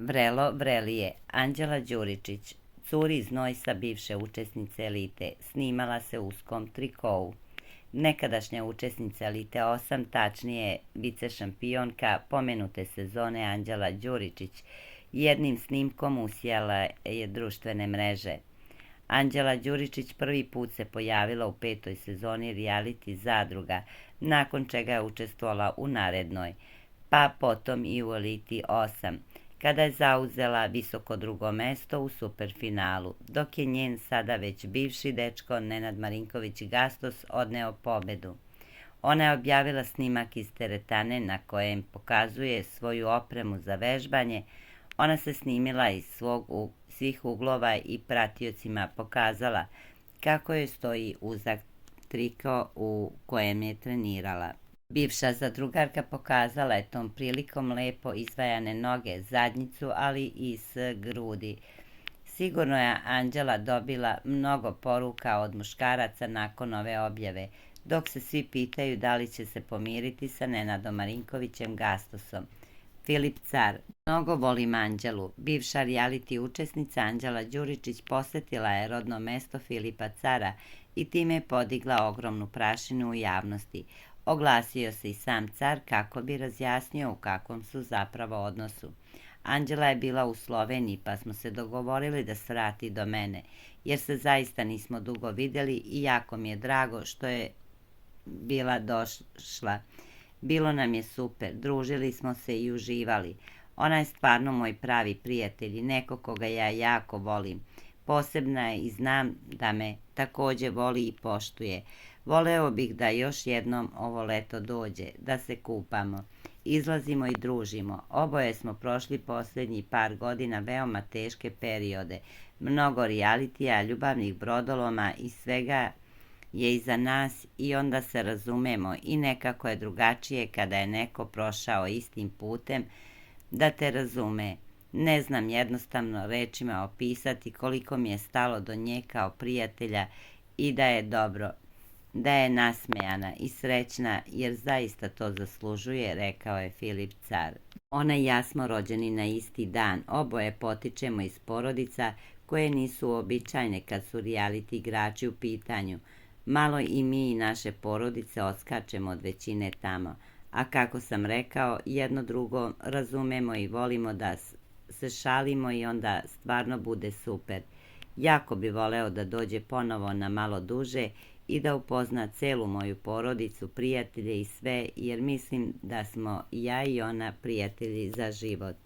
Vrelo vrelije, Anđela Đuričić, curi iz Nojsa, bivše učesnice Elite, snimala se u uskom trikou. Nekadašnja učesnica Elite 8, tačnije vicešampionka pomenute sezone Anđela Đuričić, jednim snimkom usijala je društvene mreže. Anđela Đuričić prvi put se pojavila u 5. sezoni reality Zadruga, nakon čega je učestvovala u narednoj, pa potom i u Eliti 8, kada je zauzela visoko drugo mesto u superfinalu, dok je njen sada već bivši dečko Nenad Marinković Gastos odneo pobedu. Ona je objavila snimak iz teretane na kojem pokazuje svoju opremu za vežbanje. Ona se snimila iz svih uglova i pratiocima pokazala kako joj stoji uzak triko u kojem je trenirala. Bivša zadrugarka pokazala je tom prilikom lepo izvajane noge, zadnjicu, ali i s grudi. Sigurno je Anđela dobila mnogo poruka od muškaraca nakon ove objave, dok se svi pitaju da li će se pomiriti sa Nenadom Marinkovićem Gastosom. Filip Car: mnogo volim Anđelu. Bivša reality učesnica Anđela Đuričić posetila je rodno mesto Filipa Cara i time je podigla ogromnu prašinu u javnosti. Oglasio se i sam Car kako bi razjasnio u kakvom su zapravo odnosu. Anđela je bila u Sloveniji, pa smo se dogovorili da svrati do mene, jer se zaista nismo dugo videli i jako mi je drago što je bila došla. Bilo nam je super, družili smo se i uživali. Ona je stvarno moj pravi prijatelj i neko koga ja jako volim. Posebna je i znam da me takođe voli i poštuje. Voleo bih da još jednom ovo leto dođe, da se kupamo, izlazimo i družimo. Oboje smo prošli posljednjih par godina veoma teške periode, mnogo realitija, ljubavnih brodoloma i svega je iza nas i onda se razumemo i nekako je drugačije kada je neko prošao istim putem da te razume. Ne znam jednostavno rečima opisati koliko mi je stalo do nje kao prijatelja i da je dobro, da je nasmejana i srećna jer zaista to zaslužuje, rekao je Filip Car. Ona i ja smo rođeni na isti dan, oboje potičemo iz porodica koje nisu uobičajene kad su reality igrači u pitanju. Malo i mi i naše porodice odskačemo od većine tamo, a kako sam rekao, jedno drugo razumemo i volimo da se šalimo i onda stvarno bude super. Jako bi voleo da dođe ponovo na malo duže i da upozna celu moju porodicu, prijatelje i sve, jer mislim da smo ja i ona prijatelji za život.